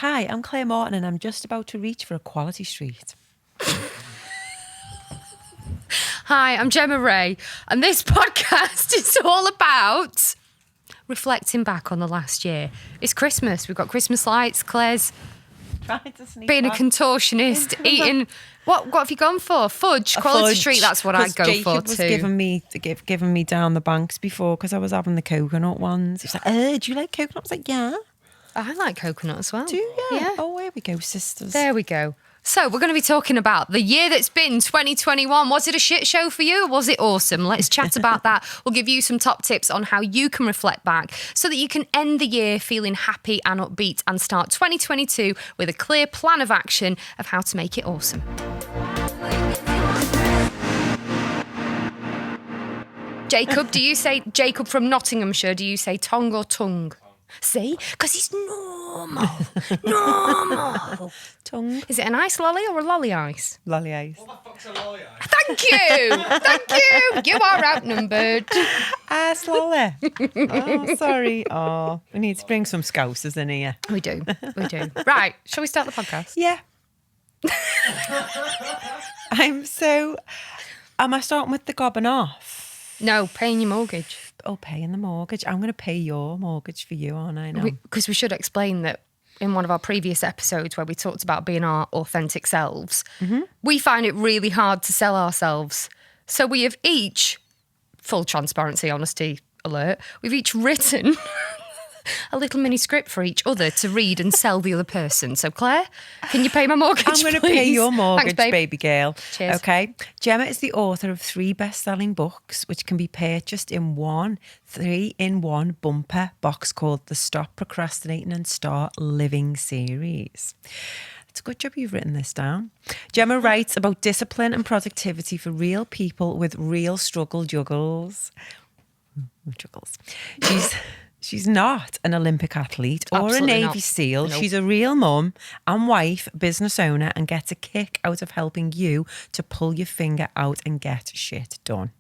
Hi, I'm Claire Morton and I'm just about to reach for Equality Street. Hi, I'm Gemma Ray, and this podcast is all about reflecting back on the last year. It's Christmas. We've got Christmas lights. Claire's Trying to sneak being a back. contortionist, eating... What have you gone for? Fudge? Quality Street, that's what I'd go Jacob for was too. giving me down the banks before because I was having the coconut ones. He's like, do you like coconut? I was like, yeah. I like coconut as well. Do you? Yeah. Oh, here we go, sisters. There we go. So we're going to be talking about the year that's been 2021. Was it a shit show for you or was it awesome? Let's chat about that. We'll give you some top tips on how you can reflect back so that you can end the year feeling happy and upbeat and start 2022 with a clear plan of action of how to make it awesome. Jacob, do you say, Jacob from Nottinghamshire, do you say tongue or tongue? See? Because it's normal. Normal. Tongue. Is it an ice lolly or a lolly ice? Lolly ice. What the fuck's a lolly ice? Thank you. Thank you. You are outnumbered. Ice lolly. Oh, sorry. Oh, we need to bring some scousers in here. We do. We do. Right. Shall we start the podcast? Yeah. Am I starting with the gobbing off? No, paying your mortgage. Oh, paying the mortgage. I'm going to pay your mortgage for you, aren't I? Because we should explain that in one of our previous episodes where we talked about being our authentic selves, we find it really hard to sell ourselves. So we have each, full transparency, honesty alert, we've each written a little mini script for each other to read and sell the other person. So Claire, can you pay my mortgage, I'm going to please? pay your mortgage, Thanks, babe. baby girl. Cheers. Okay. Gemma is the author of 3 best-selling books, which can be purchased in 3-in-1 bumper box called the Stop Procrastinating and Start Living series. It's a good job you've written this down. Gemma writes about discipline and productivity for real people with real juggles. She's not an Olympic athlete or Absolutely a Navy not. SEAL. Nope. She's a real mum and wife, business owner, and gets a kick out of helping you to pull your finger out and get shit done.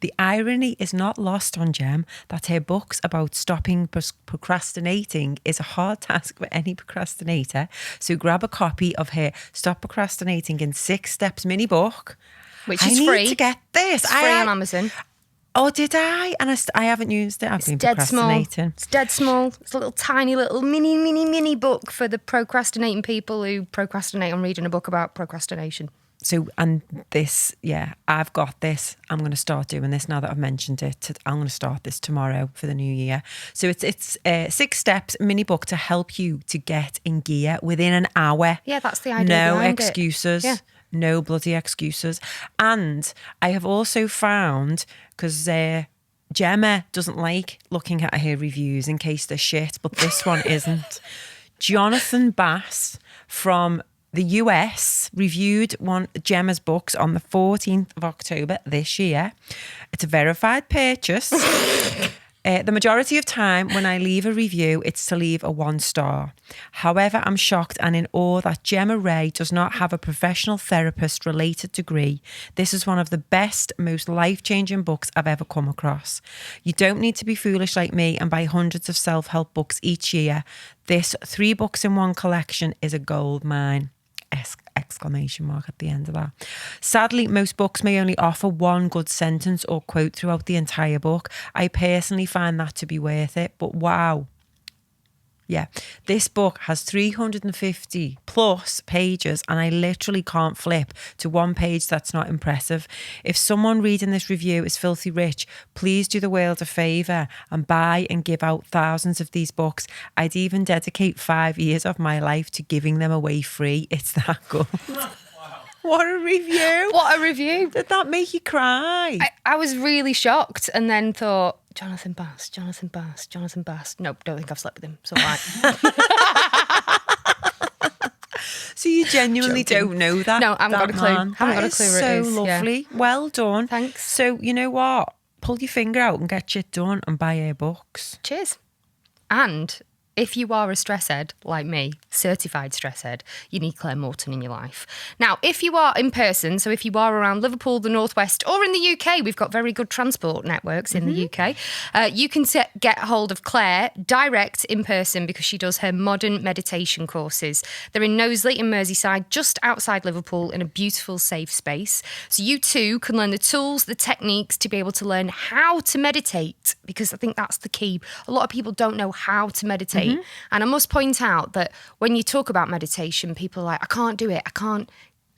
The irony is not lost on Gem that her books about stopping procrastinating is a hard task for any procrastinator. So grab a copy of her Stop Procrastinating in 6 Steps mini book. Which is free. I need to get this. It's free on Amazon. Oh, did I? And I haven't used it. I've been Dead small. procrastinating. It's dead small. It's a little tiny little mini book for the procrastinating people who procrastinate on reading a book about procrastination. So, and this, yeah, I've got this. I'm going to start doing this now that I've mentioned it. I'm going to start this tomorrow for the new year. So it's 6 steps mini book to help you to get in gear within an hour. Yeah, that's the idea. No behind excuses. It. Yeah. No bloody excuses. And I have also found, because Gemma doesn't like looking at her reviews in case they're shit, but this one isn't. Jonathan Bass from the US reviewed one of Gemma's books on the 14th of October this year. It's a verified purchase. The majority of time when I leave a review, it's to leave a 1 star. However, I'm shocked and in awe that Gemma Ray does not have a professional therapist related degree. This is one of the best, most life-changing books I've ever come across. You don't need to be foolish like me and buy hundreds of self-help books each year. This 3 books in 1 collection is a gold mine. Exclamation mark at the end of that. Sadly, most books may only offer 1 good sentence or quote throughout the entire book. I personally find that to be worth it, but wow. Yeah, this book has 350 plus pages and I literally can't flip to 1 page that's not impressive. If someone reading this review is filthy rich, please do the world a favour and buy and give out thousands of these books. I'd even dedicate 5 years of my life to giving them away free. It's that good. Wow. What a review. What a review. Did that make you cry? I was really shocked and then thought, Jonathan Bass. Nope, don't think I've slept with him. It's all right. So you genuinely don't know that? No, I haven't got a clue. Man. Haven't got a That clue is where it is. so lovely. Yeah. Well done. Thanks. So you know what? Pull your finger out and get shit done and buy her books. Cheers. And if you are a stress head like me, certified stress head, you need Claire Morton in your life. Now, if you are in person, so if you are around Liverpool, the Northwest, or in the UK, we've got very good transport networks in the UK, you can get hold of Claire direct in person because she does her modern meditation courses. They're in Knowsley in Merseyside, just outside Liverpool, in a beautiful, safe space. So you too can learn the tools, the techniques to be able to learn how to meditate, because I think that's the key. A lot of people don't know how to meditate. And I must point out that when you talk about meditation, people are like, I can't do it. I can't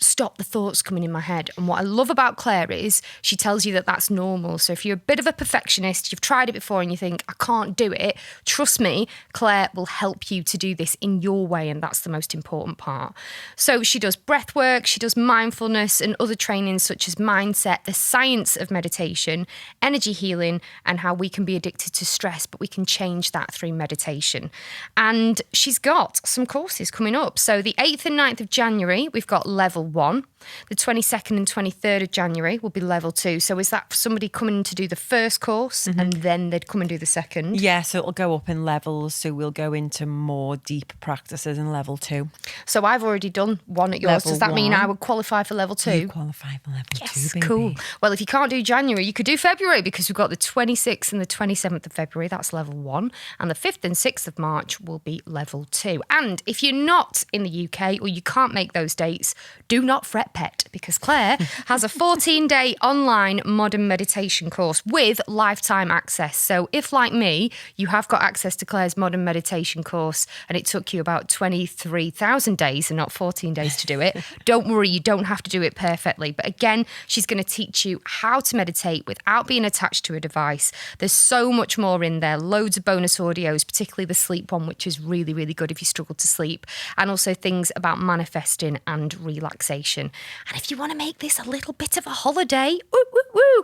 stop the thoughts coming in my head. And what I love about Claire is she tells you that that's normal. So if you're a bit of a perfectionist, you've tried it before and you think, I can't do it, trust me, Claire will help you to do this in your way. And that's the most important part. So she does breath work, she does mindfulness and other trainings such as mindset, the science of meditation, energy healing, and how we can be addicted to stress, but we can change that through meditation. And she's got some courses coming up. So the 8th and 9th of January, we've got level 1. The 22nd and 23rd of January will be level 2. So is that for somebody coming to do the first course and then they'd come and do the second? Yeah, so it'll go up in levels. So we'll go into more deep practices in level 2. So I've already done one at yours. Level Does that mean 1. I would qualify for level 2? You qualify for level 2, baby. Cool. Well, if you can't do January, you could do February because we've got the 26th and the 27th of February. That's level 1. And the 5th and 6th of March will be level 2. And if you're not in the UK or you can't make those dates, do not fret, pet, because Claire has a 14-day online modern meditation course with lifetime access. So if, like me, you have got access to Claire's modern meditation course and it took you about 23,000 days and not 14 days to do it, don't worry, you don't have to do it perfectly. But again, she's going to teach you how to meditate without being attached to a device. There's so much more in there, loads of bonus audios, particularly the sleep one, which is really, really good if you struggle to sleep, and also things about manifesting and relaxation. And if you want to make this a little bit of a holiday,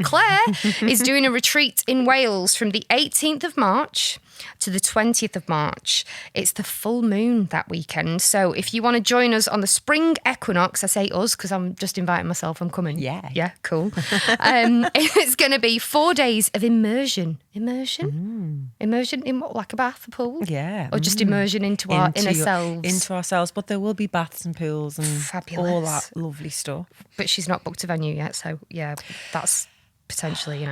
Claire is doing a retreat in Wales from the 18th of March to the 20th of March. It's the full moon that weekend. So if you want to join us on the spring equinox, I say us because I'm just inviting myself, I'm coming. Yeah, cool. It's going to be 4 days of immersion. Immersion in what, like a bath, a pool? Yeah. Or just immersion into our inner selves? Into ourselves, but there will be baths and pools and Fabulous. all that lovely stuff. But she's not booked a venue yet, so yeah, that's potentially,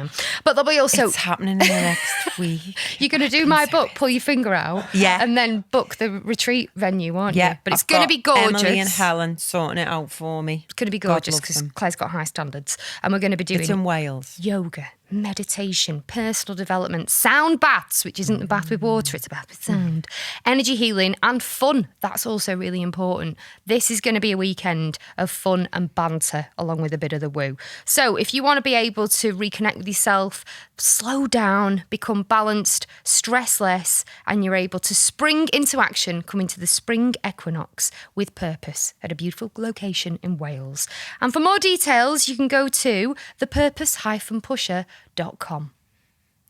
But there'll be also... It's happening in the next week. You're going to do my book, pull your finger out, yeah, and then book the retreat venue, aren't you? But it's going to be gorgeous. Emily and Helen sorting it out for me. It's going to be gorgeous because Claire's got high standards, and we're going to be doing... It's in Wales. Yoga, meditation, personal development, sound baths, which isn't a bath with water, it's a bath with sound, energy healing and fun. That's also really important. This is going to be a weekend of fun and banter along with a bit of the woo. So if you want to be able to reconnect with yourself, slow down, become balanced, stress less, and you're able to spring into action, come into the spring equinox with purpose at a beautiful location in Wales. And for more details, you can go to thepurpose-pusher.com.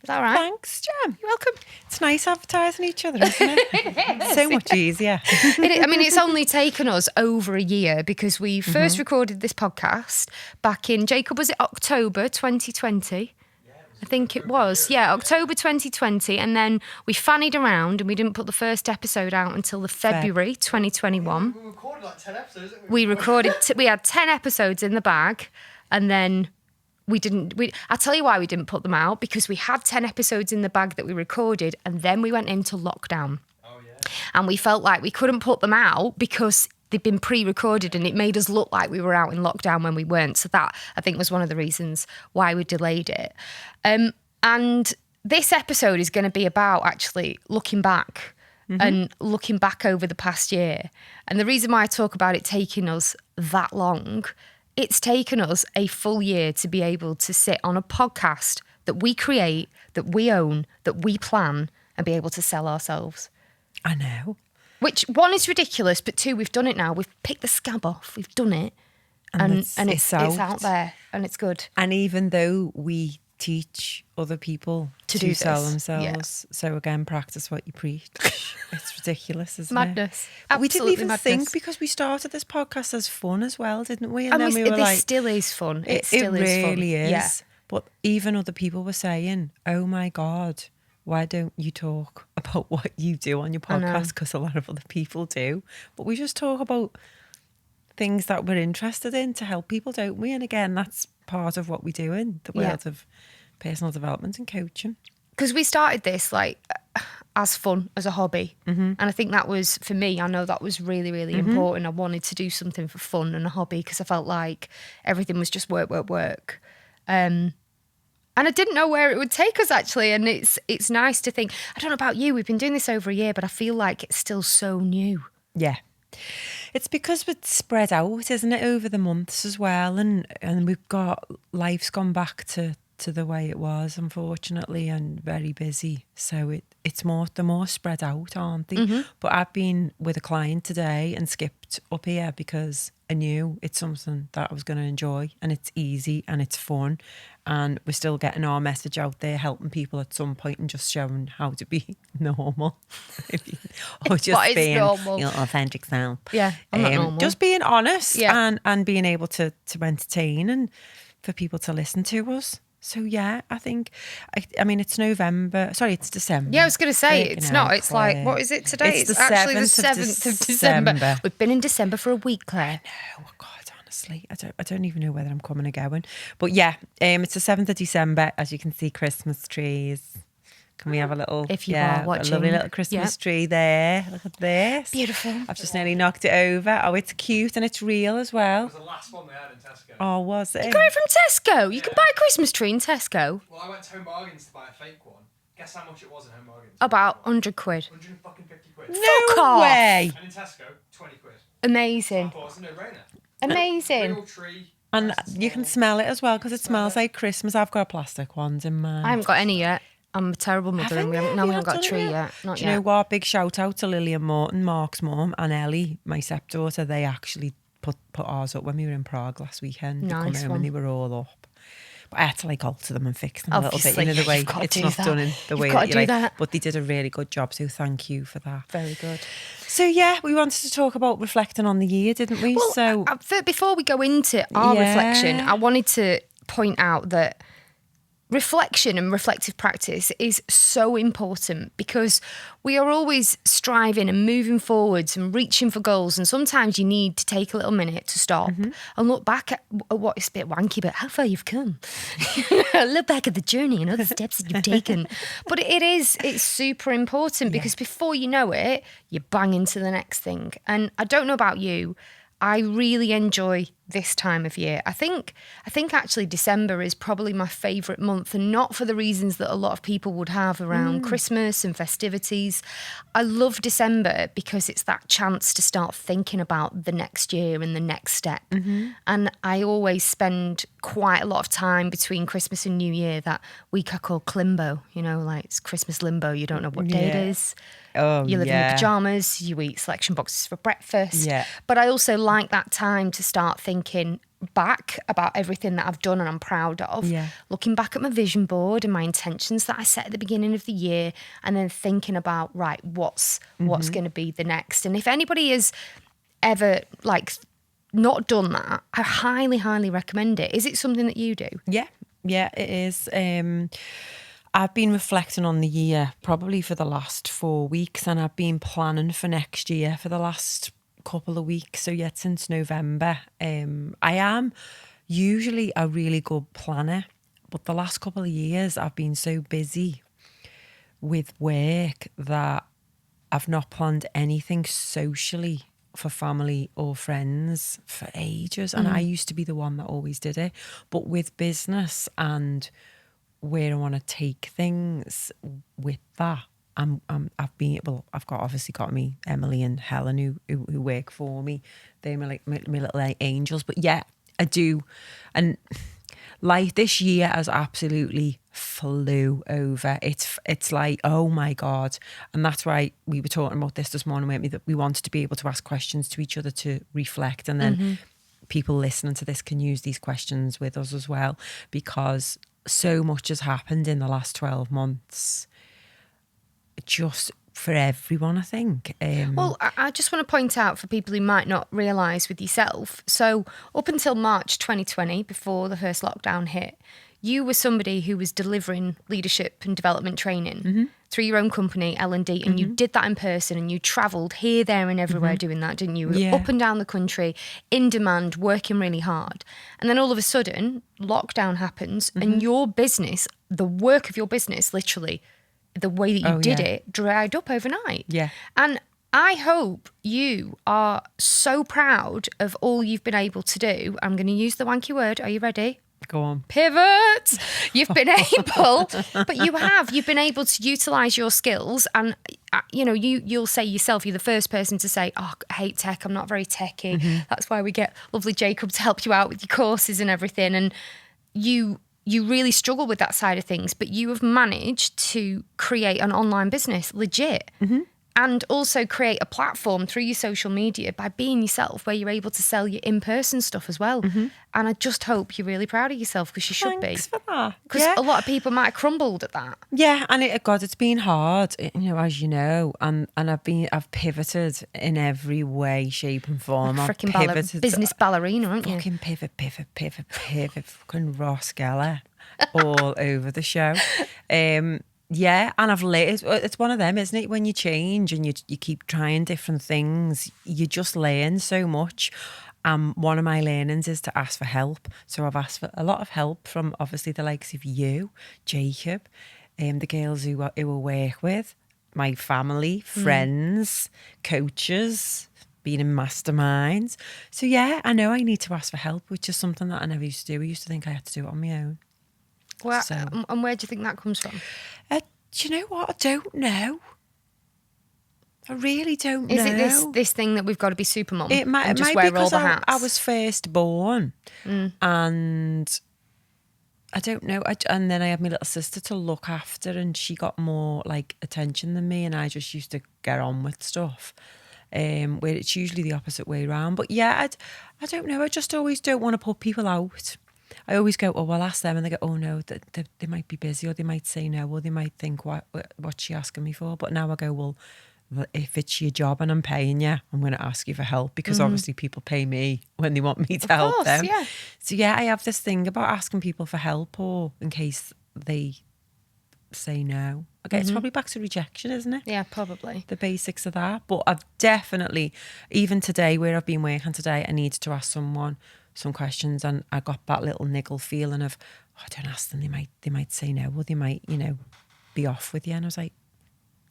Is that right? Thanks, Gem. You're welcome. It's nice advertising each other, isn't it? So much easier. It's only taken us over a year because we first recorded this podcast back in, Jacob, was it October 2020? I think it was. Yeah, October 2020. And then we fannied around and we didn't put the first episode out until the February 2021. We recorded like 10 episodes, didn't we? We had 10 episodes in the bag and then... I'll tell you why we didn't put them out, because we had 10 episodes in the bag that we recorded and then we went into lockdown. Oh, yeah. And we felt like we couldn't put them out because they'd been pre-recorded and it made us look like we were out in lockdown when we weren't. So that, I think, was one of the reasons why we delayed it. And this episode is going to be about actually looking back and looking back over the past year. And the reason why I talk about it taking us that long, it's taken us a full year to be able to sit on a podcast that we create, that we own, that we plan, and be able to sell ourselves. I know. Which, one, is ridiculous, but two, we've done it now. We've picked the scab off. We've done it. And it's out there and it's good. And even though we teach other people to sell themselves, so again, practice what you preach. It's ridiculous, isn't Madness. it? We didn't even madness. think, because we started this podcast as fun as well, didn't we? And then we were this still is fun. It still really is fun. is. Yeah. But even other people were saying, oh my God, why don't you talk about what you do on your podcast? Because a lot of other people do. But we just talk about things that we're interested in to help people, don't we? And again, that's part of what we do in the world of personal development and coaching. Because we started this like as fun, as a hobby. And I think that was, for me, I know that was really, really important. I wanted to do something for fun and a hobby because I felt like everything was just work. And I didn't know where it would take us, actually. And it's nice to think, I don't know about you, we've been doing this over a year, but I feel like it's still so new. Yeah. It's because we're spread out, isn't it, over the months as well. And we've got, life's gone back to the way it was, unfortunately, and very busy. So they're more spread out, aren't they? But I've been with a client today and skipped up here because I knew it's something that I was going to enjoy, and it's easy and it's fun, and we're still getting our message out there, helping people at some point and just showing how to be normal. Or just being normal? your authentic self. Yeah, I'm not normal. Just being honest and being able to entertain and for people to listen to us. So yeah, I think, I mean, it's November. Sorry, it's December. Yeah, I was going to say, it's not. It's like, what is it today? It's actually the 7th of December. We've been in December for a week, Claire. I know, oh God, honestly, I don't even know whether I'm coming or going. But yeah, it's the 7th of December. As you can see, Christmas trees. Can we have a little, if you are watching, a lovely little Christmas tree there. Look at this. Beautiful. I've just nearly knocked it over. Oh, it's cute and it's real as well. It was the last one they had in Tesco. Oh, was it? You got it from Tesco? You can buy a Christmas tree in Tesco? Well, I went to Home Bargains to buy a fake one. Guess how much it was at Home Bargains? About 100 quid. 150 quid. Fuck off. way. And in Tesco, 20 quid. Amazing. I thought it was a no-brainer. Amazing. Real tree. And nice and you can small. smell it as well because it smells like Christmas. I've got plastic ones in mine. I haven't got any yet. I'm a terrible mother and we haven't got a tree yet. Not Do you know what? Big shout out to Lily and Morton, Mark's mum, and Ellie, my stepdaughter. They actually put ours up when we were in Prague last weekend. They come home and they were all up. But I had to alter them and fix them a little bit. You know, the way it's not done in the way that you like. That. But they did a really good job, so thank you for that. Very good. So yeah, we wanted to talk about reflecting on the year, didn't we? Well, so before we go into our reflection, I wanted to point out that reflection and reflective practice is so important because we are always striving and moving forwards and reaching for goals, and sometimes you need to take a little minute to stop and look back at what is a bit wanky, but how far you've come. Look back at the journey and other steps that you've taken. But it's super important because before you know it, you bang into the next thing. And I don't know about you, I really enjoy this time of year. I think actually December is probably my favourite month, and not for the reasons that a lot of people would have around Christmas and festivities. I love December because it's that chance to start thinking about the next year and the next step. And I always spend quite a lot of time between Christmas and New Year, that week I call Climbo, you know, like it's Christmas limbo. You don't know what day it is. You live in your pyjamas, you eat selection boxes for breakfast. But I also like that time to start thinking back about everything that I've done and I'm proud of. Looking back at my vision board and my intentions that I set at the beginning of the year, and then thinking about, right, what's going to be the next. And if anybody has ever not done that, I highly, highly recommend it. Is it something that you do? Yeah, it is. I've been reflecting on the year probably for the last 4 weeks, and I've been planning for next year for the last couple of weeks. So yet since November, I am usually a really good planner, but the last couple of years I've been so busy with work that I've not planned anything socially for family or friends for ages. And I used to be the one that always did it, but with business and where I want to take things with that, I've obviously got me Emily and Helen who work for me. They're my little angels. But yeah, I do. And like this year has absolutely flew over. It's like, oh my God. And that's why we were talking about this morning, weren't we, that we wanted to be able to ask questions to each other to reflect, and then people listening to this can use these questions with us as well, because so much has happened in the last 12 months, just for everyone, I think. Well, I just want to point out for people who might not realise with yourself, so up until March 2020, before the first lockdown hit, you were somebody who was delivering leadership and development training through your own company, L&D, and you did that in person, and you travelled here, there and everywhere doing that, didn't you? Yeah. Up and down the country, in demand, working really hard. And then all of a sudden, lockdown happens and your business, the work of your business, literally, the way that you did it, dried up overnight. Yeah. And I hope you are so proud of all you've been able to do. I'm going to use the wanky word. Are you ready? Go on. Pivot. You've been able, but you've been able to utilise your skills. And, you'll say yourself, you're the first person to say, oh, I hate tech. I'm not very techy. That's why we get lovely Jacob to help you out with your courses and everything. And you really struggle with that side of things, but you have managed to create an online business, legit. And also create a platform through your social media by being yourself, where you're able to sell your in-person stuff as well. And I just hope you're really proud of yourself, because you should be. Thanks for that. Because a lot of people might have crumbled at that. Yeah, and it's been hard, as you know, and I've pivoted in every way, shape, and form. Freaking business ballerina, aren't you? Fucking pivot, fucking Ross Geller all over the show. Yeah, and it's one of them, isn't it? When you change and you keep trying different things, you just learn so much. One of my learnings is to ask for help. So I've asked for a lot of help from obviously the likes of you, Jacob, the girls who I work with, my family, friends, coaches, being in masterminds. So yeah, I know I need to ask for help, which is something that I never used to do. I used to think I had to do it on my own. Well, and where do you think that comes from? Do you know what? I don't know. I really don't know. Is it this thing that we've got to be super mum? It might just be wear all because the hats? I was first born, and I don't know. And then I had my little sister to look after, and she got more like attention than me, and I just used to get on with stuff. Where it's usually the opposite way around. But yeah, I don't know. I just always don't want to put people out. I always go, oh, well, ask them, and they go, oh no, they might be busy, or they might say no, or they might think, what's she asking me for? But now I go, well, if it's your job and I'm paying you, I'm going to ask you for help, because obviously people pay me when they want me to help them. Yeah. So yeah, I have this thing about asking people for help, or in case they say no. Okay, it's probably back to rejection, isn't it? Yeah, probably. The basics of that. But I've definitely, even today, where I've been working today, I needed to ask someone some questions, and I got that little niggle feeling of, oh, I don't ask them, they might say no, or they might, be off with you. And I was like,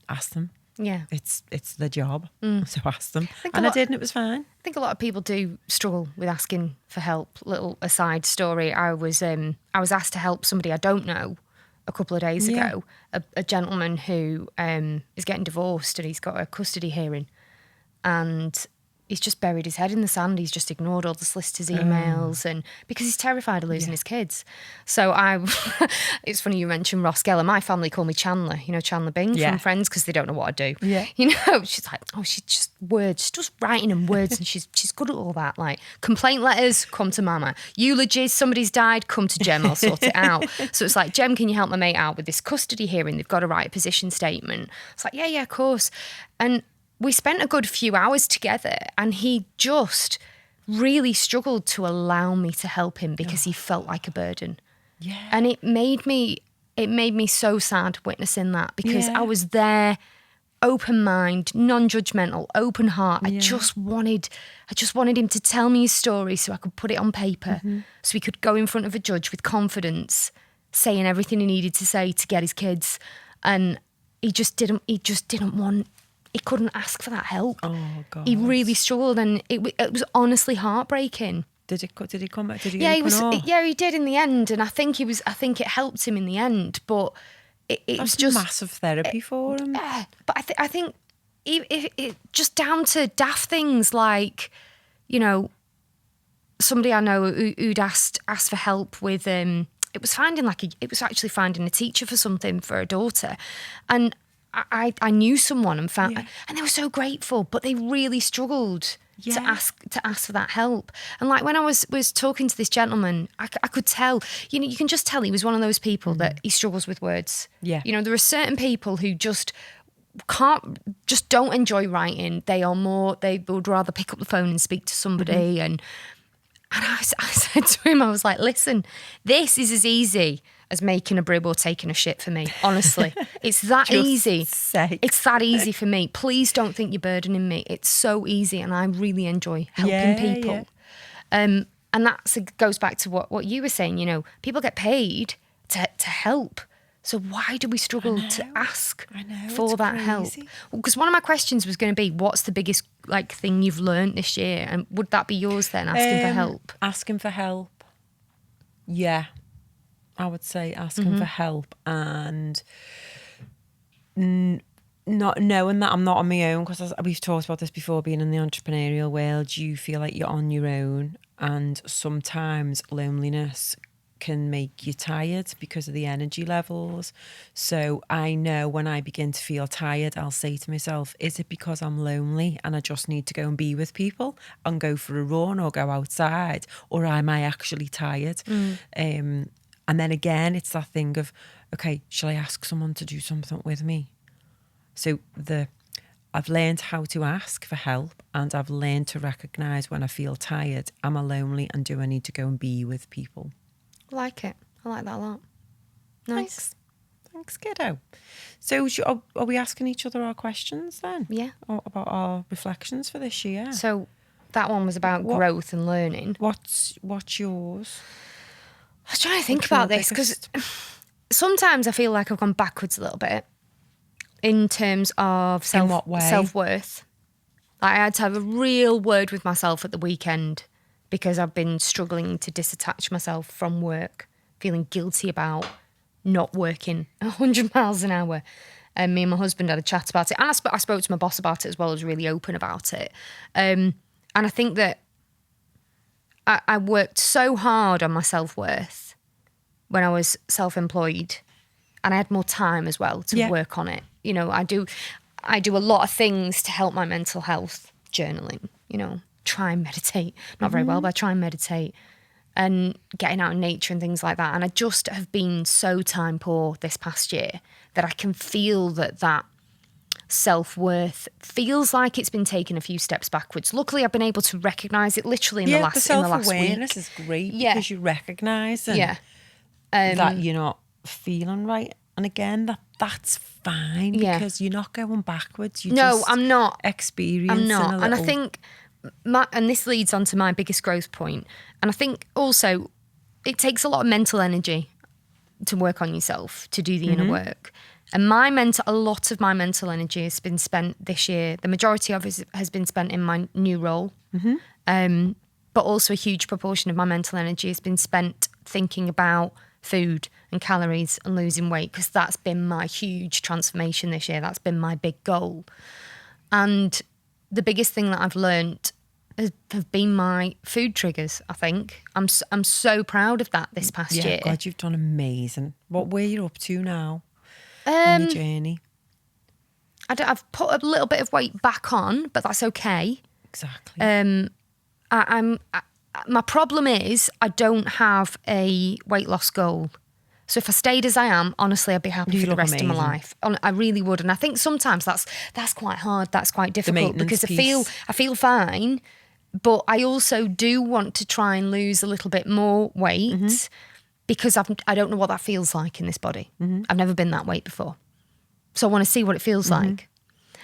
ask them. Yeah. It's the job. So ask them. And I did, and it was fine. I think a lot of people do struggle with asking for help. Little aside story, I was asked to help somebody I don't know a couple of days ago, a gentleman who is getting divorced, and he's got a custody hearing, and he's just buried his head in the sand. He's just ignored all the solicitors' emails, and because he's terrified of losing his kids. So it's funny you mentioned Ross Geller. My family call me Chandler, Chandler Bing from Friends, because they don't know what I do. Yeah. She's like, oh, she's just words, she's just writing in words, and she's good at all that. Like, complaint letters, come to Mama. Eulogies, somebody's died, come to Gemma, I'll sort it out. So it's like, Gem, can you help my mate out with this custody hearing? They've got to write a position statement. It's like, yeah, of course. And we spent a good few hours together, and he just really struggled to allow me to help him because he felt like a burden. Yeah. And it made me so sad witnessing that, because I was there, open mind, non-judgmental, open heart. I just wanted him to tell me his story so I could put it on paper, so he could go in front of a judge with confidence, saying everything he needed to say to get his kids. And he couldn't ask for that help. Oh God! He really struggled, and it was honestly heartbreaking. Did he come back? Did he? Yeah, he did in the end, and I think it helped him in the end. But it was just massive therapy for him. Yeah, but I think it just down to daft things like, somebody I know who'd asked for help with it was actually finding a teacher for something for a daughter, and I knew someone and found, and they were so grateful, but they really struggled to ask for that help. And like when I was talking to this gentleman, I could tell, you can just tell he was one of those people that he struggles with words. Yeah. There are certain people who just don't enjoy writing. They would rather pick up the phone and speak to somebody. And And I said to him, I was like, listen, this is as easy as making a brew or taking a shit for me. Honestly, it's that easy. It's that easy for me. Please don't think you're burdening me. It's so easy, and I really enjoy helping people. And that goes back to what you were saying. You know, people get paid to help. So why do we struggle to ask for that help? Because one of my questions was going to be, what's the biggest thing you've learned this year? And would that be yours then, asking for help? Asking for help. Yeah. I would say asking for help and not knowing that I'm not on my own, because we've talked about this before, being in the entrepreneurial world, you feel like you're on your own, and sometimes loneliness can make you tired because of the energy levels. So I know when I begin to feel tired, I'll say to myself, is it because I'm lonely and I just need to go and be with people and go for a run or go outside, or am I actually tired? And then again, it's that thing of, okay, shall I ask someone to do something with me? So I've learned how to ask for help, and I've learned to recognise when I feel tired, am I lonely, and do I need to go and be with people? I like it. I like that a lot. Nice. Thanks, kiddo. So are we asking each other our questions then? Yeah. Or about our reflections for this year? So that one was about growth and learning. What's yours? I was trying to think about this because sometimes I feel like I've gone backwards a little bit in terms of self-worth. I had to have a real word with myself at the weekend because I've been struggling to disattach myself from work, feeling guilty about not working 100 miles an hour. And me and my husband had a chat about it. And I spoke to my boss about it as well. I was really open about it. And I think that I worked so hard on my self-worth when I was self-employed, and I had more time as well to work on it. You know, I do a lot of things to help my mental health, journaling, you know, try and meditate. Not very well, but I try and meditate and getting out in nature and things like that. And I just have been so time poor this past year that I can feel that self-worth feels like it's been taken a few steps backwards. Luckily, I've been able to recognise it literally in the last week. Self-awareness is great because you recognise that you're not feeling right. And again, that's fine because you're not going backwards. I'm not. Experiencing And I think, and this leads on to my biggest growth point. And I think also it takes a lot of mental energy to work on yourself, to do the inner work. And a lot of my mental energy has been spent this year. The majority of it has been spent in my new role. But also a huge proportion of my mental energy has been spent thinking about food and calories and losing weight, because that's been my huge transformation this year. That's been my big goal. And the biggest thing that I've learned have been my food triggers, I think. I'm so proud of that this past year. God, you've done amazing. What were you up to now on your journey? I've put a little bit of weight back on, but that's okay. Exactly. My problem is I don't have a weight loss goal. So if I stayed as I am, honestly, I'd be happy for the rest of my life. I really would. And I think sometimes that's quite hard. That's quite difficult because I feel fine, but I also do want to try and lose a little bit more weight because I don't know what that feels like in this body. I've never been that weight before. So I want to see what it feels like.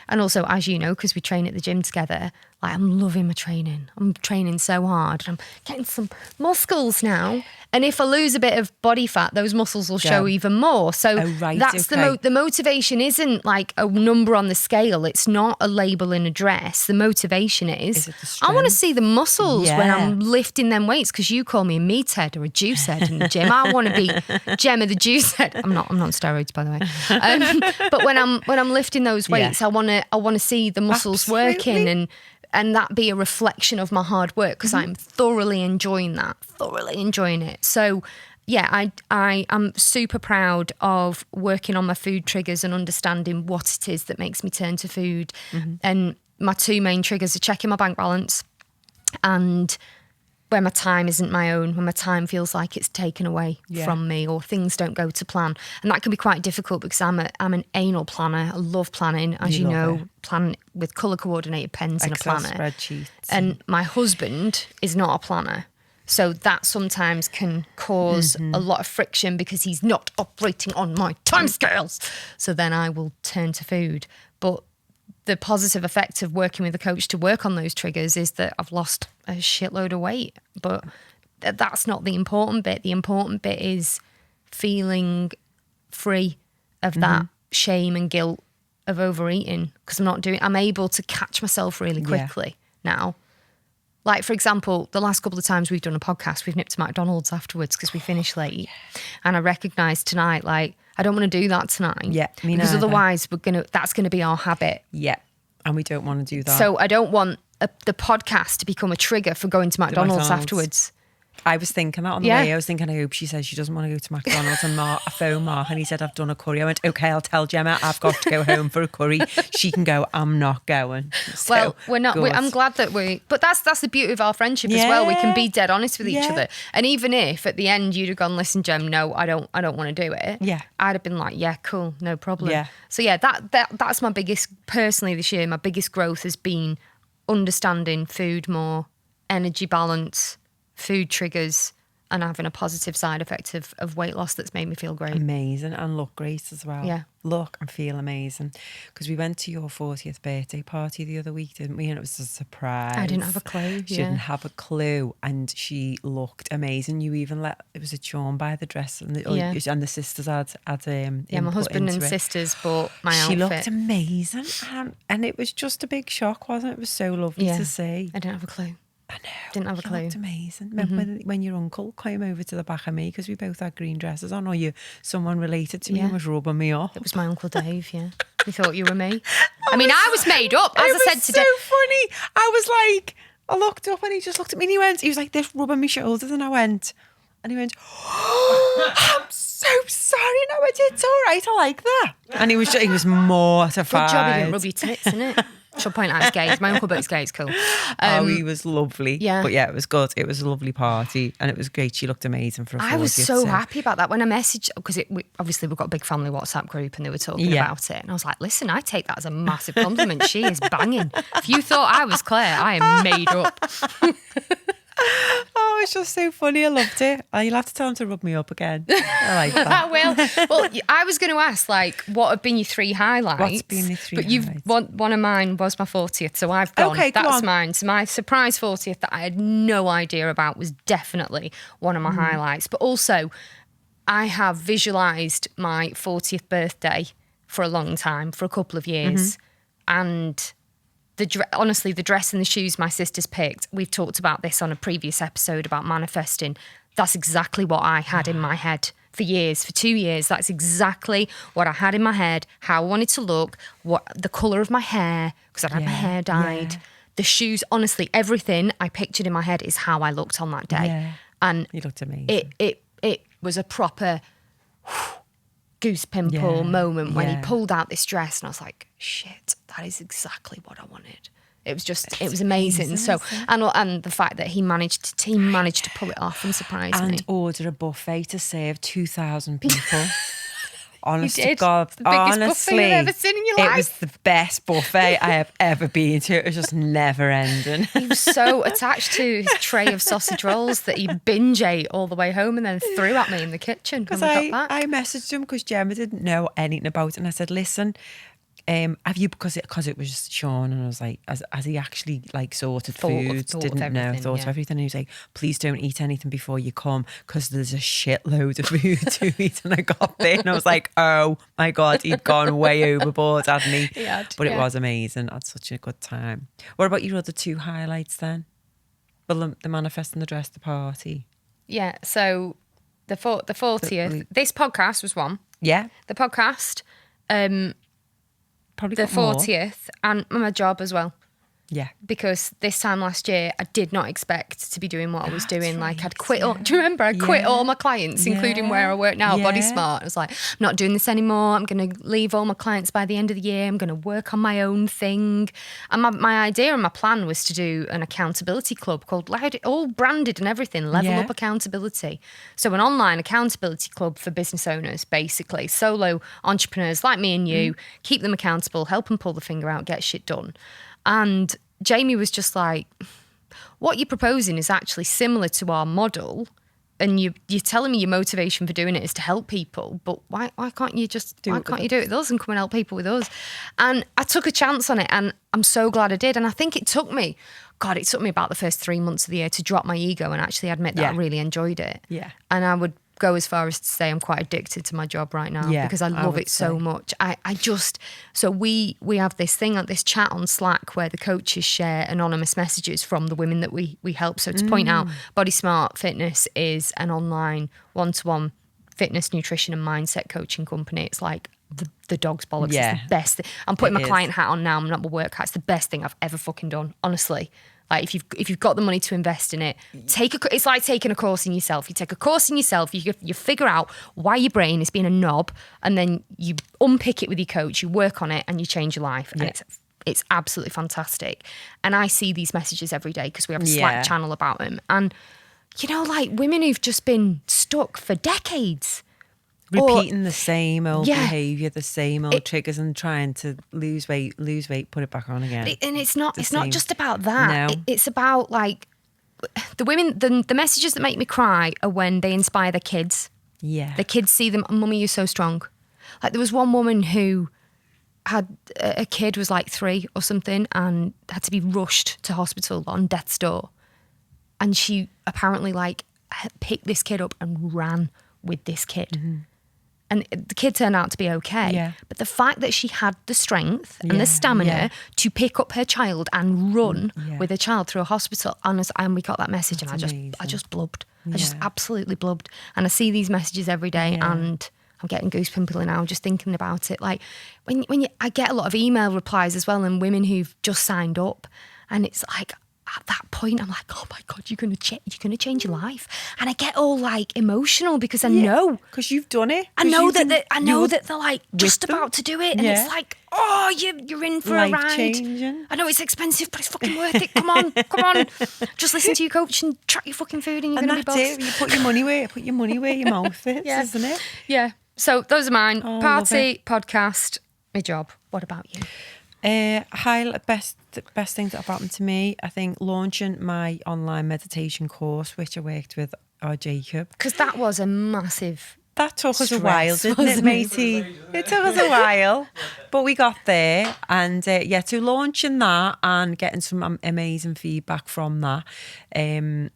And also, as you know, because we train at the gym together, I'm loving my training. I'm training so hard. I'm getting some muscles now. And if I lose a bit of body fat, those muscles will show even more. So that's the motivation isn't like a number on the scale. It's not a label in a dress. The motivation is I want to see the muscles when I'm lifting them weights, because you call me a meathead or a juice head in the gym. I want to be Gemma the juice head. I'm not on steroids, by the way. But when I'm lifting those weights, I want to see the muscles working and that be a reflection of my hard work, because I'm thoroughly enjoying it. So yeah, I am super proud of working on my food triggers and understanding what it is that makes me turn to food. And my two main triggers are checking my bank balance and when my time isn't my own, when my time feels like it's taken away from me or things don't go to plan. And that can be quite difficult because I'm an anal planner. I love planning, as you know, plan with colour coordinated pens in a planner. Spreadsheets. And my husband is not a planner. So that sometimes can cause a lot of friction because he's not operating on my timescales. So then I will turn to food. But the positive effect of working with a coach to work on those triggers is that I've lost a shitload of weight. But that's not the important bit. The important bit is feeling free of that shame and guilt of overeating, because I'm able to catch myself really quickly now. Like, for example, the last couple of times we've done a podcast, we've nipped to McDonald's afterwards because we finished late. And I recognised tonight, like, I don't want to do that tonight. Yeah, me because neither. otherwise that's going to be our habit. Yeah, and we don't want to do that. So I don't want the podcast to become a trigger for going to McDonald's afterwards. I was thinking that on the way. I was thinking, I hope she says she doesn't want to go to McDonald's. And I phoned Mark and he said, I've done a curry. I went, okay, I'll tell Gemma I've got to go home for a curry. She can go, I'm not going. So, well, we're not. I'm glad that but that's the beauty of our friendship as well. We can be dead honest with each other. And even if at the end you'd have gone, listen, Gem, no, I don't want to do it. Yeah. I'd have been like, yeah, cool, no problem. Yeah. So yeah, that's my biggest, personally this year, my biggest growth has been understanding food more, energy balance, food triggers, and having a positive side effect of weight loss that's made me feel great. Amazing, and look great as well. Yeah. Look and feel amazing. Because we went to your 40th birthday party the other week, didn't we? And it was a surprise. I didn't have a clue. She didn't have a clue, and she looked amazing. You even it was a charm by the dress, and the sisters had my husband and sisters bought my outfit. She looked amazing, and it was just a big shock, wasn't it? It was so lovely to see. I didn't have a clue. I know. Didn't have a clue. Looked amazing. Remember when your uncle came over to the back of me because we both had green dresses on, or someone related to me and was rubbing me up? It was my Uncle Dave, yeah. He thought you were me. I was made up, as I said today. It was so funny. I looked up and he just looked at me and he was like this, rubbing my shoulders, and he went, oh, I'm so sorry. No, it's all right. I like that. And he was mortified. Good job he didn't rub your tits, innit? She'll point out his gaze. My uncle, but his gaze, cool. He was lovely. Yeah. But yeah, it was good. It was a lovely party and it was great. She looked amazing for a 40th. I was so happy about that when I messaged, because obviously we've got a big family WhatsApp group and they were talking about it. And I was like, listen, I take that as a massive compliment. She is banging. If you thought I was Claire, I am made up. Oh, it's just so funny. I loved it. You'll have to tell him to rub me up again. I like that. I will. Well, I was going to ask, like, what have been your 3 highlights? What's been your 3 highlights? One of mine was my 40th, so I've gone. Okay, that's mine. So my surprise 40th that I had no idea about was definitely one of my highlights. But also, I have visualised my 40th birthday for a long time, for a couple of years. And honestly, the dress and the shoes my sisters picked, we've talked about this on a previous episode about manifesting. That's exactly what I had in my head for 2 years. That's exactly what I had in my head, how I wanted to look, what the colour of my hair, because I'd had my hair dyed. The shoes, honestly, everything I pictured in my head is how I looked on that day. Yeah. And you looked amazing. It was a proper goose pimple moment when he pulled out this dress and I was like, shit, that is exactly what I wanted. It was amazing. So, and the fact that he managed to pull it off and surprise me. And order a buffet to serve 2,000 people. Honest You to did. God, The biggest buffet honestly, you've ever seen in your life. It was the best buffet I have ever been to. It was just never ending. He was so attached to his tray of sausage rolls that he binge ate all the way home and then threw at me in the kitchen when we got back. I messaged him because Gemma didn't know anything about it, and I said, listen, have you, because it was Sean, and I was like, has he actually like sorted food? Didn't know, thought of everything. And he was like, please don't eat anything before you come because there's a shitload of food to eat. And I got there and I was like, oh my God, he'd gone way overboard, hadn't he? He had, but it was amazing. I had such a good time. What about your other 2 highlights then? Well, the manifest and the dress, the party. Yeah, so the 40th, this podcast was one. Yeah. The podcast, Probably the got more. 40th, and my job as well. Yeah. Because this time last year, I did not expect to be doing what I was doing. Like I'd quit all, do you remember? I quit all my clients, including where I work now, Body Smart. I was like, I'm not doing this anymore. I'm going to leave all my clients by the end of the year. I'm going to work on my own thing. And my idea and my plan was to do an accountability club called, all branded and everything, Level Up Accountability. So an online accountability club for business owners, basically. Solo entrepreneurs like me and you, keep them accountable, help them pull the finger out, get shit done. And Jamie was just like, what you're proposing is actually similar to our model, and you're telling me your motivation for doing it is to help people, but why can't you just do it with us and come and help people with us? And I took a chance on it, and I'm so glad I did. And I think it took me about the first 3 months of the year to drop my ego and actually admit that I really enjoyed it. Yeah. And I would go as far as to say I'm quite addicted to my job right now because I love it so much. So we have this thing, this chat on Slack where the coaches share anonymous messages from the women that we help. So to point out, Body Smart Fitness is an online one-to-one fitness, nutrition and mindset coaching company. It's like the dog's bollocks. Yeah. It's the best thing. I'm putting my client hat on now. I'm not my work hat. It's the best thing I've ever fucking done, honestly. Like if you've got the money to invest in it, it's like taking a course in yourself. You take a course in yourself, you figure out why your brain is being a knob, and then you unpick it with your coach, you work on it, and you change your life. And it's absolutely fantastic. And I see these messages every day because we have a Slack channel about them. And, like women who've just been stuck for decades. Repeating the same old behaviour, the same old triggers, and trying to lose weight, put it back on again. And it's not just about that. No. It's about like the women, the messages that make me cry are when they inspire their kids. Yeah. The kids see them, Mummy, you're so strong. Like there was one woman who had a kid was like 3 or something and had to be rushed to hospital on death's door. And she apparently like picked this kid up and ran with this kid. Mm-hmm. And the kid turned out to be okay. Yeah. But the fact that she had the strength and the stamina to pick up her child and run with her child through a hospital, and we got that message. That's and I just blubbed. I just absolutely blubbed. And I see these messages every day and I'm getting goosebumps now just thinking about it. Like I get a lot of email replies as well, and women who've just signed up, and it's like, at that point, I'm like, oh my God, you're gonna change your life, and I get all like emotional because I know because you've done it. I know that they're like just about to do it, and it's like, oh, you're in for a ride. Changing. I know it's expensive, but it's fucking worth it. Come on, just listen to your coach and track your fucking food, and you're gonna be boss. It. You put your money where your mouth is, isn't it? Yeah. So those are mine. Party, podcast, my job. What about you? Best things that have happened to me, I think launching my online meditation course, which I worked with our Jacob. Because that was a massive... That took us a while, didn't it, matey? It took us a while, but we got there. And to launching that and getting some amazing feedback from that.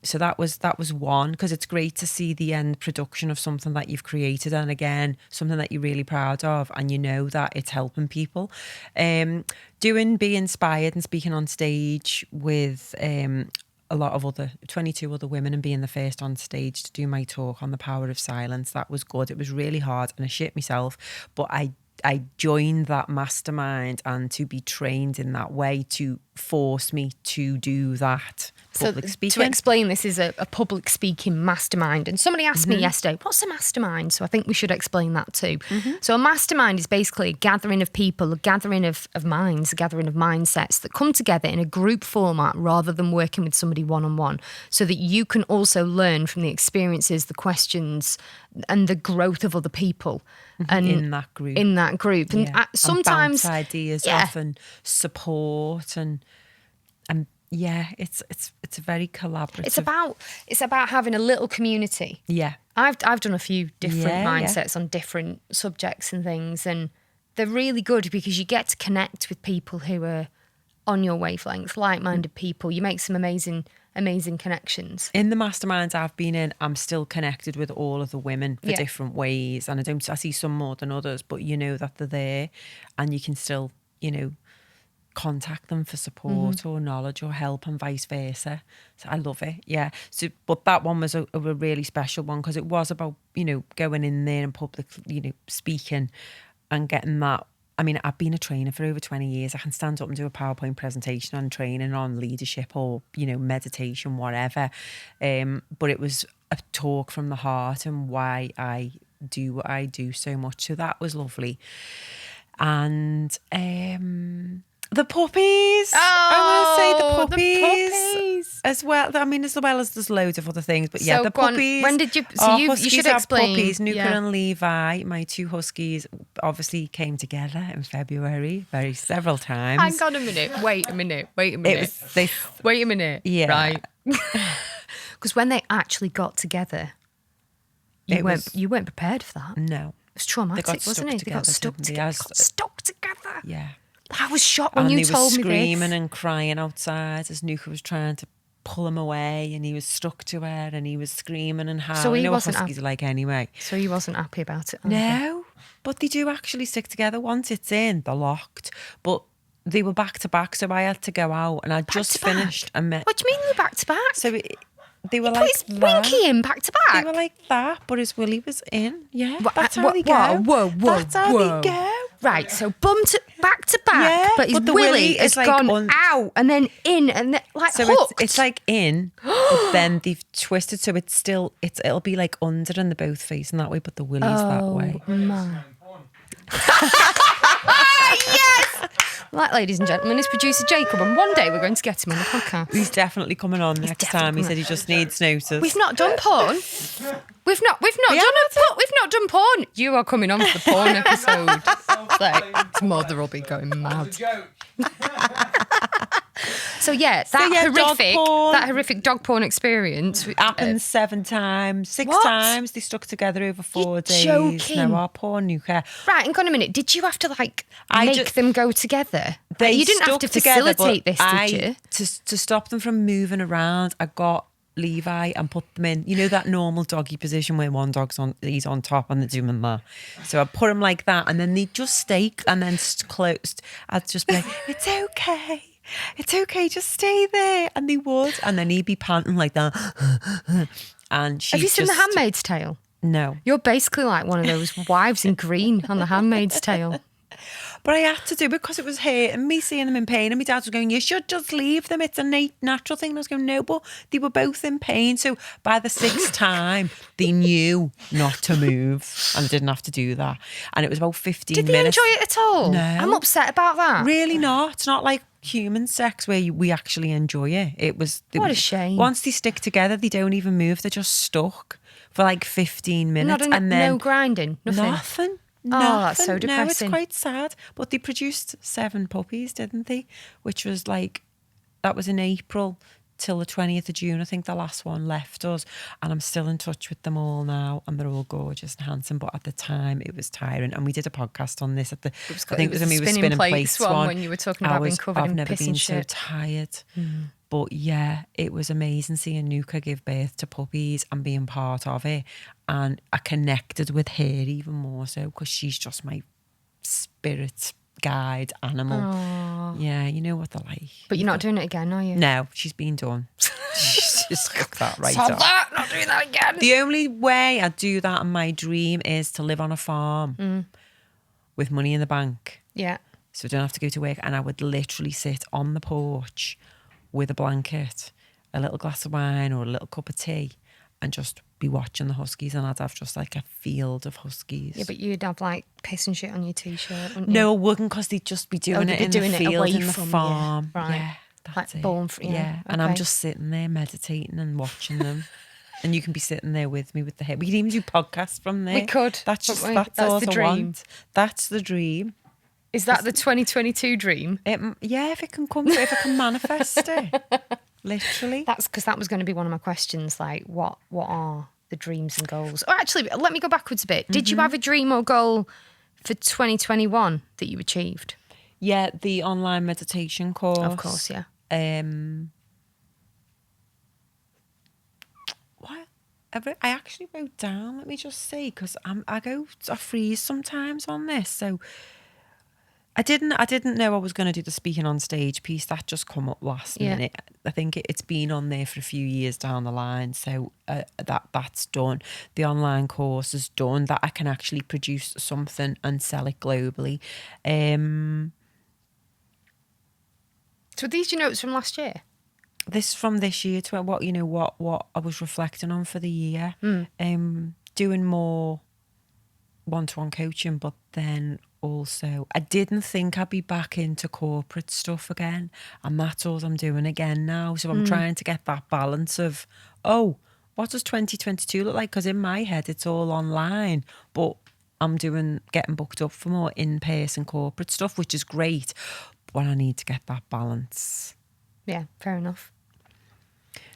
So that was one, because it's great to see the end production of something that you've created, and again, something that you're really proud of, and you know that it's helping people. Be inspired and speaking on stage with a lot of 22 other women, and being the first on stage to do my talk on the power of silence. That was good. It was really hard and I shit myself, but I joined that mastermind, and to be trained in that way to force me to do that. Public speaking. To explain, this is a public speaking mastermind. And somebody asked me yesterday, what's a mastermind? So I think we should explain that too. Mm-hmm. So a mastermind is basically a gathering of people, a gathering of minds, a gathering of mindsets that come together in a group format rather than working with somebody one-on-one, so that you can also learn from the experiences, the questions and the growth of other people. And in that group. And sometimes and bounce ideas off and support and it's very collaborative. It's about having a little community. Yeah. I've done a few different mindsets on different subjects and things, and they're really good because you get to connect with people who are on your wavelength, like-minded people. You make some amazing connections. In the masterminds I've been in, I'm still connected with all of the women for different ways, and I see some more than others, but you know that they're there, and you can still, contact them for support or knowledge or help, and vice versa. So I love it. Yeah. So, but that one was a really special one, because it was about, going in there and public, speaking and getting that. I mean, I've been a trainer for over 20 years. I can stand up and do a PowerPoint presentation on training, on leadership or, meditation, whatever. But it was a talk from the heart and why I do what I do so much. So that was lovely. And the puppies. Oh, I want to say the puppies. as well. I mean, as well as there's loads of other things, but yeah, So the go on, puppies. when did you- so our you huskies should have explain, Puppies, Nuka yeah. and Levi, my 2 huskies, obviously came together in February, several times. Hang on a minute. Wait a minute. It was this. Wait a minute. Yeah. Right. Because when they actually got together, you weren't prepared for that. No, It was traumatic, wasn't it? They got stuck didn't they? together. They got stuck together. Yeah. I was shocked when And you they told were me screaming this. and crying outside as Nuka was trying to pull him away, and he was stuck to her, and he was screaming and howling. So he You know what wasn't huskies are like anyway. So he wasn't happy about it. either. No, but they do actually stick together. Once it's in, they're locked. But they were back to back, so I had to go out, and I just to back? finished a met. What do you mean you're back to back? So they were Put like his that. winky in back to They back. were like that, but his willy was in. Yeah, Wha- that's how wha- they go. whoa, whoa, That's how whoa. they go. Right, so back to back, Yeah, but his but the willy willy has is like gone out and then in and then like So hooked. it's like in, but then they've twisted, so it'll be like under, and they're both facing that way, but the willy's that way. Man. Yes! Right, ladies and gentlemen, is producer Jacob, and one day we're going to get him on the podcast. He's definitely coming on next definitely time. He coming said he just needs notice. We've not done porn. We've not done porn. You are coming on for the porn episode. It's like, his mother will be going That mad. was a joke. So yeah, that dog porn. horrific dog porn experience Happened 7 times, 6 What? times. They stuck together over 4 You're days. joking. No, our poor Nuka. Right, hang on a minute. Did you have to I make just- them go together? They You didn't have stuck to together, facilitate but this, did you? To stop them from moving around, I got Levi and put them in, you know, that normal doggy position where one he's on top and they're doing that. So I put him like that, and then they just stay, and then closed. I'd just be like, it's okay, just stay there. And they would, and then he'd be panting like that. And she Have you seen The Handmaid's Tale? No. You're basically like one of those wives in green on The Handmaid's Tale. But I had to do it because it was hurting me, seeing them in pain. And my dad was going, you should just leave them. It's a natural thing. And I was going, no, but they were both in pain. So by the 6th time, they knew not to move and didn't have to do that. And it was about 15 Did they minutes. enjoy it at all? No. I'm upset about that. Really not. It's not like human sex where we actually enjoy it. It was. What a shame. Once they stick together, they don't even move. They're just stuck for like 15 minutes. Not and then no grinding, nothing. Nothing. Oh, that's so Nothing. No, it's depressing. quite sad. But they produced 7 puppies, didn't they? Which was like, that was in April till the 20th of June. I think the last one left us. And I'm still in touch with them all now. And they're all gorgeous and handsome. But at the time, it was tiring. And we did a podcast on this. I think it was when we were spinning plates one. when you were talking about being covered I've in never piss been and so shit. tired. But yeah, it was amazing seeing Nuka give birth to puppies and being part of it. And I connected with her even more so because she's just my spirit guide animal. Aww. Yeah, you know what they're like. But you're not doing it again, are you? No, she's been done. She's just cut that right Stop off. that, not doing that again. The only way I do that in my dream is to live on a farm with money in the bank. Yeah. So I don't have to go to work. And I would literally sit on the porch with a blanket, a little glass of wine or a little cup of tea, and just be watching the huskies. And I'd have just like a field of huskies. Yeah, but you'd have like piss and shit on your t-shirt, wouldn't you? No, I wouldn't, because they'd just be doing they'd it be in doing the it field, away in the from you. farm. Right. Yeah, that's Like it. born for- yeah, And I'm okay. just sitting there meditating and watching them. And you can be sitting there with me with the hair. We could even do podcasts from there. We could, That's but just we- that's that's all the I dream. want. That's the dream. Is that the 2022 dream? Yeah, if it can come, if I can manifest it, literally. That's because that was going to be one of my questions. Like, what are the dreams and goals? Or actually, let me go backwards a bit. Did you have a dream or goal for 2021 that you achieved? Yeah, the online meditation course. Of course, yeah. What? I actually wrote down, let me just see, because I freeze sometimes on this. So I didn't know I was going to do the speaking on stage piece. That just come up last Yeah. minute. I think it's been on there for a few years down the line. So that's done. The online course is done. That I can actually produce something and sell it globally. So these are your notes from last year? This from this year to what I was reflecting on for the year. Doing more one-to-one coaching, but then also, I didn't think I'd be back into corporate stuff again, and that's all I'm doing again now. So I'm trying to get that balance of, what does 2022 look like? Because in my head, it's all online, but I'm getting booked up for more in-person corporate stuff, which is great, but I need to get that balance. Yeah, fair enough.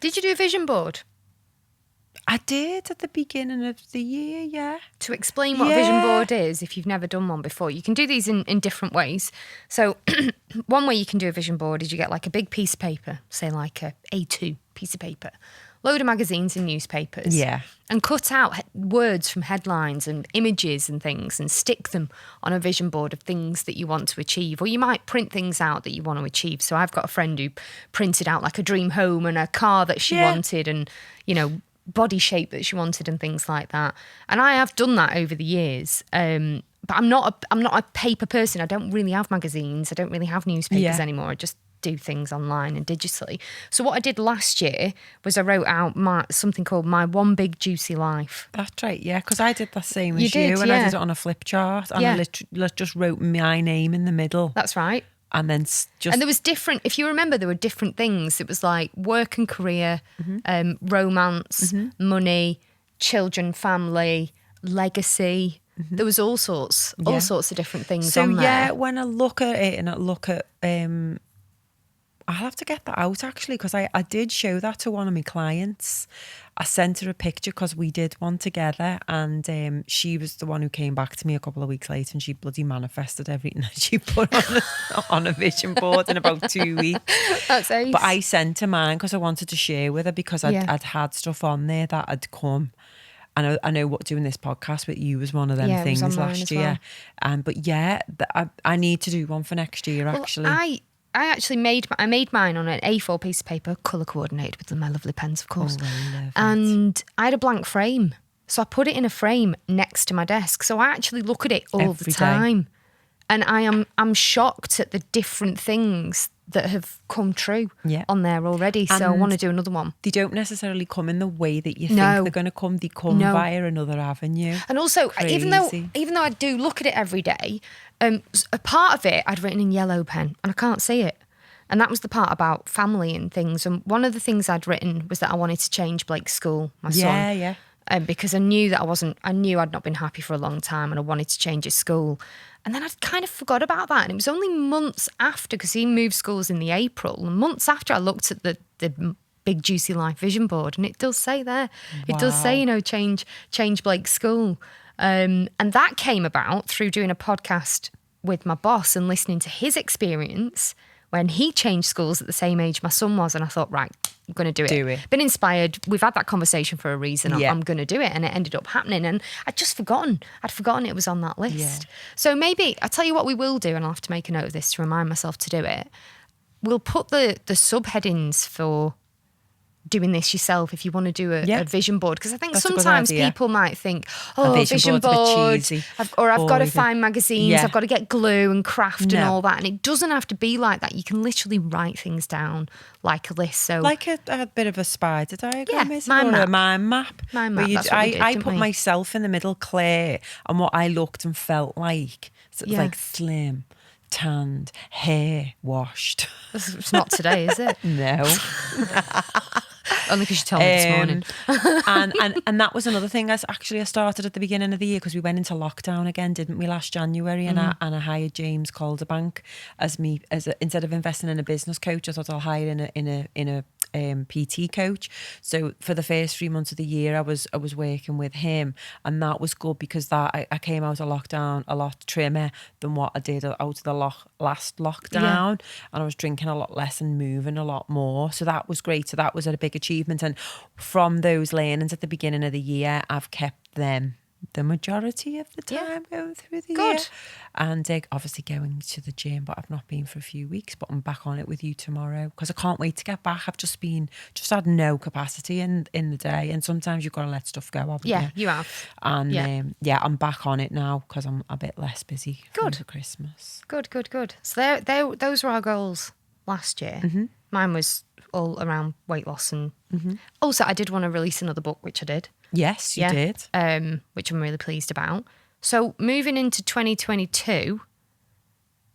Did you do a vision board? I did at the beginning of the year, yeah. To explain what a vision board is, if you've never done one before, you can do these in different ways. So one way you can do a vision board is you get like a big piece of paper, say like a A2 piece of paper, load of magazines and newspapers. Yeah. And cut out words from headlines and images and things and stick them on a vision board of things that you want to achieve. Or you might print things out that you want to achieve. So I've got a friend who printed out like a dream home and a car that she wanted and, you know, body shape that she wanted and things like that. And I have done that over the years. But I'm not a paper person. I don't really have magazines. I don't really have newspapers anymore. I just do things online and digitally. So what I did last year was I wrote out something called My One Big Juicy Life. That's right, yeah, because I did the same as You you, did, and I yeah. did it on a flip chart, and I just wrote my name in the middle. That's right. And then And there was different, if you remember, there were different things. It was like work and career, romance, money, children, family, legacy. There was all sorts of different things on there. So yeah, when I look at it and I look at, I'll have to get that out actually, because I did show that to one of my clients. I sent her a picture because we did one together, and she was the one who came back to me a couple of weeks later, and she bloody manifested everything that she put on a vision board in about 2 weeks. That's ace. But I sent her mine because I wanted to share with her, because I'd had stuff on there that had come. I know what doing this podcast with you was one of them things last year. But yeah, I need to do one for next year actually. I actually made mine on an A4 piece of paper, colour coordinated with my lovely pens, of course. And I had a blank frame. So I put it in a frame next to my desk. So I actually look at it all the time. And I'm shocked at the different things that have come true on there already. So I want to do another one. They don't necessarily come in the way that you think they're going to come. They come via another avenue. And also, even though I do look at it every day, a part of it I'd written in yellow pen and I can't see it. And that was the part about family and things. And one of the things I'd written was that I wanted to change Blake's school, my son. Yeah. Because I knew I'd not been happy for a long time and I wanted to change his school. And then I'd kind of forgot about that. And it was only months after, because he moved schools in the April, and months after I looked at the Big Juicy Life vision board, and it does say there. It does say, change Blake's school. And that came about through doing a podcast with my boss and listening to his experience when he changed schools at the same age my son was. And I thought, right, I'm going to do it. Been inspired. We've had that conversation for a reason. I'm going to do it. And it ended up happening. And I'd just forgotten. I'd forgotten it was on that list. Yeah. So maybe, I'll tell you what we will do, and I'll have to make a note of this to remind myself to do it. We'll put the subheadings for doing this yourself if you want to do a vision board, because I think sometimes people might think, vision board, I've got to find magazines, I've got to get glue and craft and all that, and it doesn't have to be like that. You can literally write things down like a list. So like a bit of a spider diagram, mind map. Mind map. Mind map. That's what we did, I put myself in the middle, Claire, and what I looked and felt like. So it was like slim, tanned, hair washed. It's not today, is it? No. Only because you told me this morning. and that was another thing. I started at the beginning of the year, because we went into lockdown again, didn't we, last January? And I hired James Calderbank instead of investing in a business coach, I thought I'll hire in a PT coach. So for the first 3 months of the year, I was working with him, and that was good, because I came out of lockdown a lot trimmer than what I did out of the last lockdown, and I was drinking a lot less and moving a lot more. So that was great. So that was a big achievement, and from those learnings at the beginning of the year, I've kept them the majority of the time going through the year. And obviously going to the gym, but I've not been for a few weeks, but I'm back on it with you tomorrow, because I can't wait to get back. I've just had no capacity in the day, and sometimes you've got to let stuff go, haven't you? You have. And I'm back on it now, because I'm a bit less busy for Christmas. Good. So those were our goals last year. Mine was all around weight loss, and also I did want to release another book, which I did. Yes, you did. Which I'm really pleased about. So moving into 2022,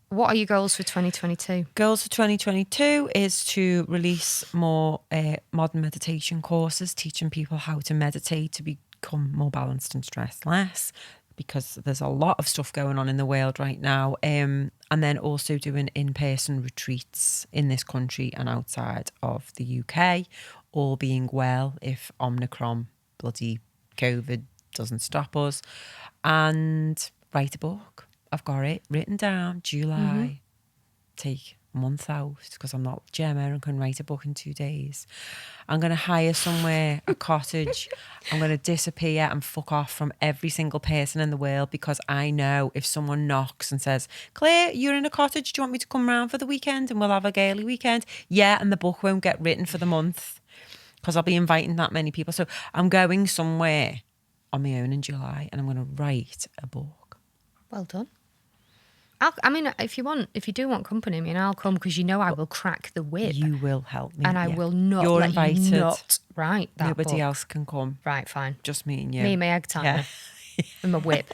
what are your goals for 2022? Goals for 2022 is to release more modern meditation courses, teaching people how to meditate to become more balanced and stress less, because there's a lot of stuff going on in the world right now. And then also doing in-person retreats in this country and outside of the UK, all being well if Omicron, bloody COVID doesn't stop us. And write a book. I've got it written down, July. Take a month out because I'm not Gemma and can write a book in 2 days. I'm going to hire somewhere, a cottage. I'm going to disappear and fuck off from every single person in the world, because I know if someone knocks and says, Claire, you're in a cottage, do you want me to come round for the weekend and we'll have a girly weekend? Yeah, and the book won't get written for the month because I'll be inviting that many people. So I'm going somewhere on my own in July and I'm going to write a book. Well done. If you do want company, I'll come, because you know I will crack the whip. You will help me. And I will not You're let invited. you not write that Nobody book. else can come. Right, fine. Just me and you. Me and my egg timer. And my whip.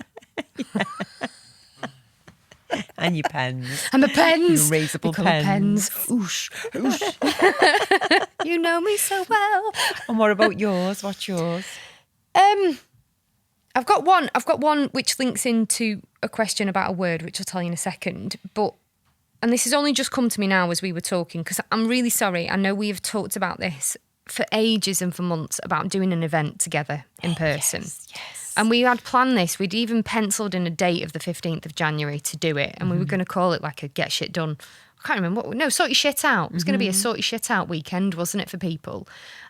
And your pens. And my pens. Your erasable My colour pens. Oosh, oosh. You know me so well. And what about yours? What's yours? I've got one which links into a question about a word, which I'll tell you in a second. And this has only just come to me now as we were talking, because I'm really sorry. I know we have talked about this for ages and for months, about doing an event together in person. Yes. And we had planned this. We'd even penciled in a date of the 15th of January to do it. And we were going to call it like a get shit done. I can't remember. Sort your shit out. It was going to be a sort your shit out weekend, wasn't it, for people?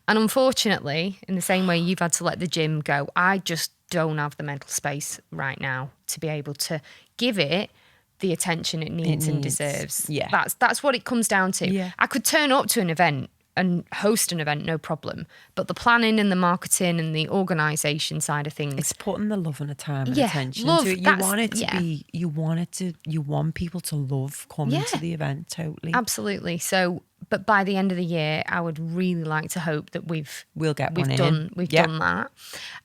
And unfortunately, in the same way you've had to let the gym go, I just don't have the mental space right now to be able to give it the attention it needs and deserves. Yeah. That's what it comes down to. Yeah. I could turn up to an event and host an event, no problem. But the planning and the marketing and the organisation side of things, It's putting the love and the time and Yeah, attention love, to it. You that's- want it to yeah. be, you want people to love coming Yeah. to the event, totally. absolutely. So, but by the end of the year, I would really like to hope that We'll get one in. done Yeah. that.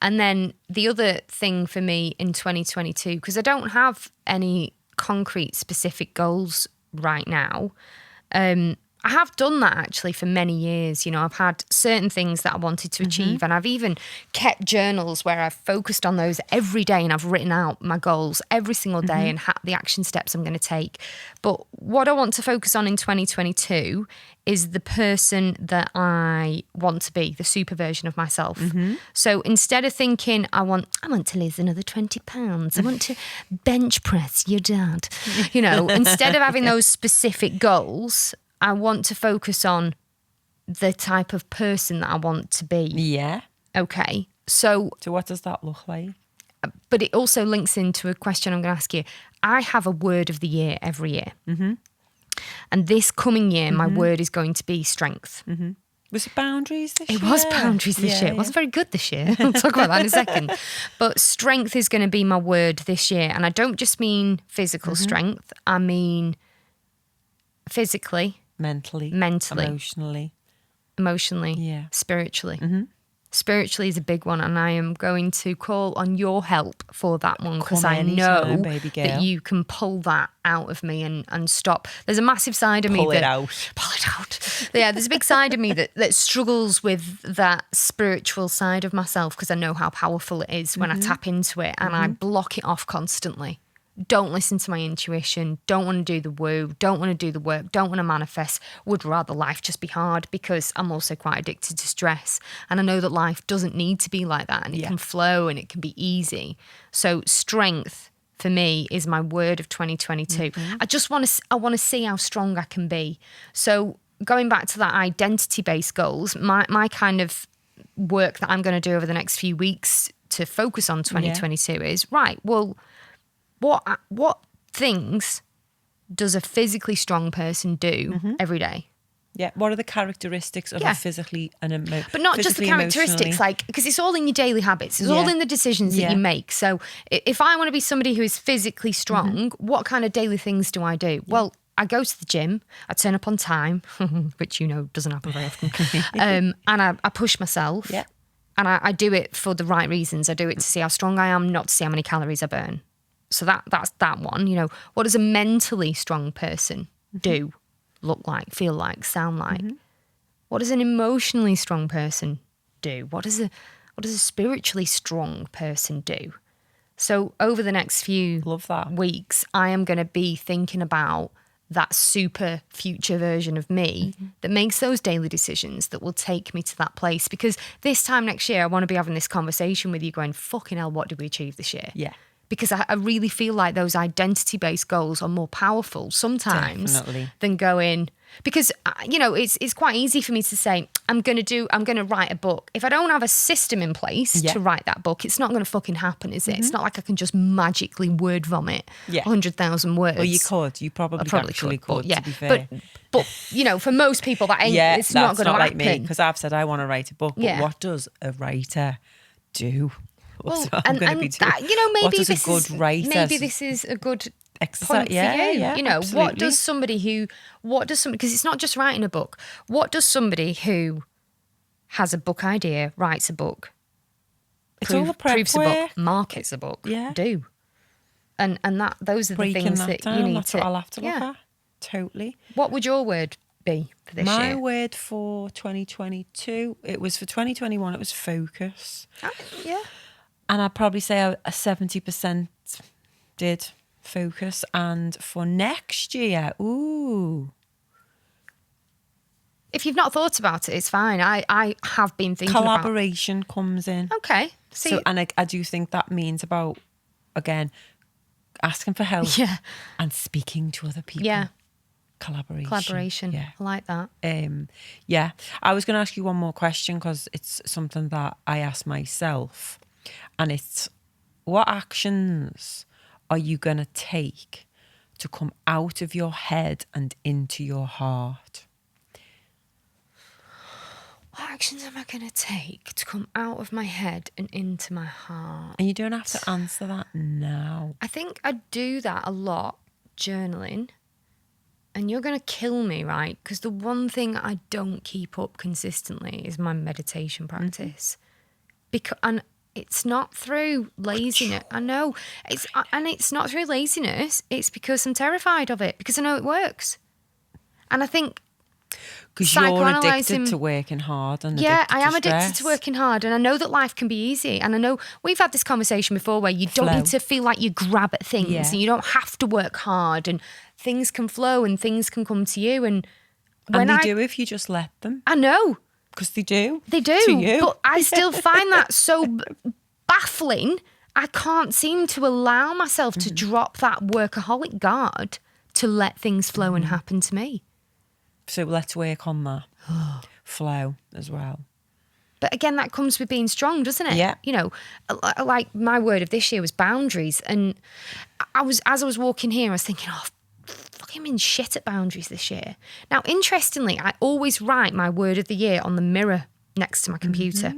And then the other thing for me in 2022, because I don't have any concrete specific goals right now. I have done that actually for many years. I've had certain things that I wanted to achieve, and I've even kept journals where I've focused on those every day, and I've written out my goals every single day and the action steps I'm going to take. But what I want to focus on in 2022 is the person that I want to be, the super version of myself. So instead of thinking I want to lose another 20 pounds, I want to bench press your dad, instead of having those specific goals, I want to focus on the type of person that I want to be. Yeah. Okay. So what does that look like? but it also links into a question I'm going to ask you. I have a word of the year every year. And this coming year, my word is going to be strength. Was it boundaries this year? It was boundaries this year. It wasn't very good this year. We'll talk about that in a second. But strength is going to be my word this year. And I don't just mean physical strength. I mean physically, Mentally. emotionally, Yeah. spiritually. Spiritually is a big one, and I am going to call on your help for that one, because Come I anytime, know baby girl. that you can pull that out of me and stop. There's a massive side of me Pull it that out. pull it out. Yeah, there's a big side of me that struggles with that spiritual side of myself, because I know how powerful it is when I tap into it, and I block it off constantly. Don't listen to my intuition, don't want to do the woo, don't want to do the work, don't want to manifest, would rather life just be hard, because I'm also quite addicted to stress. And I know that life doesn't need to be like that, and it can flow and it can be easy. So strength for me is my word of 2022. I want to see how strong I can be. So going back to that identity-based goals, my kind of work that I'm going to do over the next few weeks to focus on 2022 is, right, well, what things does a physically strong person do every day? Yeah. What are the characteristics of a physically and But not just the characteristics, like, because it's all in your daily habits. It's all in the decisions that you make. So if I want to be somebody who is physically strong, what kind of daily things do I do? Well, I go to the gym, I turn up on time, which doesn't happen very often, and I push myself. Yeah. And I do it for the right reasons. I do it to see how strong I am, not to see how many calories I burn. So that's that one. You know, what does a mentally strong person do, look like, feel like, sound like? What does an emotionally strong person do? What does a spiritually strong person do? So over the next few Love that. weeks, I am going to be thinking about that super future version of me that makes those daily decisions that will take me to that place. Because this time next year, I want to be having this conversation with you going, fucking hell, what did we achieve this year? Yeah. Because I really feel like those identity-based goals are more powerful sometimes Definitely. than going... Because, you know, it's quite easy for me to say, I'm going to write a book. If I don't have a system in place to write that book, it's not going to fucking happen, is it? It's not like I can just magically word vomit 100,000 words. Well, you could. You probably actually could, but, yeah. to be fair. But, you know, for most people, that ain't, it's not going to happen. Like me, because I've said I want to write a book, but what does a writer do? Well, I'm going to be doing. That, you know, maybe what does a good writer? Maybe this is a good exercise. point for you. Yeah, you know, absolutely. what does somebody, because it's not just writing a book. What does somebody who has a book idea, writes a book, It's all the prep proofs a work. book, markets a book, Yeah. do? And that those are Breaking the things that that down, you need that's to. what I'll have to look at. Totally. What would your word be for this My year? word for 2022, it was for 2021, it was focus. Yeah. And I'd probably say a 70% did focus. And for next year, If you've not thought about it, it's fine. I have been thinking collaboration comes in. about. Okay. See, So, and I do think that means about, again, asking for help yeah, and speaking to other people. yeah, Collaboration. Yeah. I like that. Yeah. I was going to ask you one more question because it's something that I ask myself. And it's, what actions are you going to take to come out of your head and into your heart? What actions am I going to take to come out of my head and into my heart? And you don't have to answer that now. I think I do that a lot, journaling. And you're going to kill me, right? Because the one thing I don't keep up consistently is my meditation practice. And it's not through laziness. I know. It's not through laziness. It's because I'm terrified of it, because I know it works. And I think... Because you're addicted psychoanalyzing- to working hard. And Yeah, I am to addicted stress. to working hard, and I know that life can be easy. And I know we've had this conversation before where you don't Flow. need to feel like you grab at things, Yeah. and you don't have to work hard, and things can flow and things can come to you. And And they do if you just let them. I know Because they do. they do, To you. but I still find that so baffling. I can't seem to allow myself to drop that workaholic guard to let things flow and happen to me. So let's work on that. Flow as well. But again, that comes with being strong, doesn't it? Yeah. You know, like my word of this year was boundaries. And as I was walking here, I was thinking, fucking been shit at boundaries this year. Now, interestingly, I always write my word of the year on the mirror next to my computer.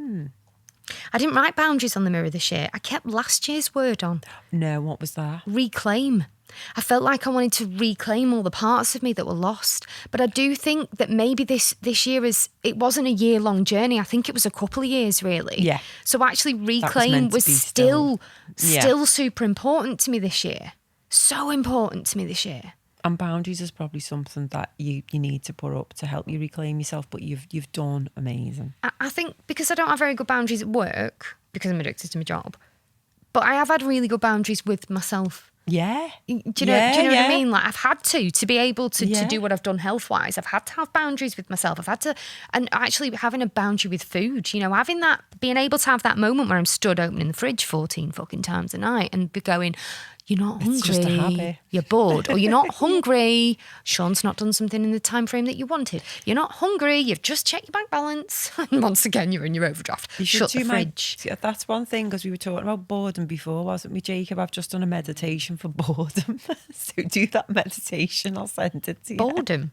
I didn't write boundaries on the mirror this year. I kept last year's word on. No, what was that? Reclaim. I felt like I wanted to reclaim all the parts of me that were lost. But I do think that maybe this year it wasn't a year-long journey. I think it was a couple of years, really. Yeah. So actually reclaim meant to was be still Yeah. super important to me this year. So important to me this year. And boundaries is probably something that you need to put up to help you reclaim yourself, but you've done amazing. I think because I don't have very good boundaries at work, because I'm addicted to my job, but I have had really good boundaries with myself. Yeah. Do you know what I mean? Like, I've had to be able to Yeah. do what I've done health-wise. I've had to have boundaries with myself. I've had to, and actually having a boundary with food, you know, being able to have that moment where I'm stood opening the fridge 14 fucking times a night and be going, you're not hungry, It's just a habit. you're bored, or you're not hungry, Sean's not done something in the time frame that you wanted. You're not hungry, you've just checked your bank balance. And once again, you're in your overdraft. You should Shut the do fridge. That's one thing, because we were talking about boredom before, wasn't we, Jacob? I've just done a meditation for boredom. So do that meditation, I'll send it to you. Boredom.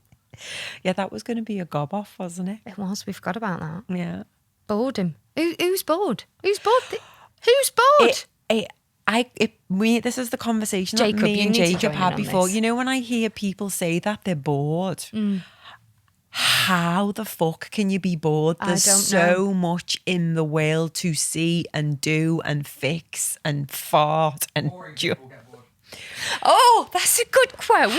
Yeah, that was going to be a gob off, wasn't it? It was, we forgot about that. Yeah. Boredom. Who's bored? Who's bored? Who's bored? This is the conversation Jacob, that me you and need to Jacob join had in on before. this. You know, when I hear people say that they're bored, how the fuck can you be bored? There's don't so much in the world to see and do and fix and fart and Boring do. people get bored. Oh, that's a good quote.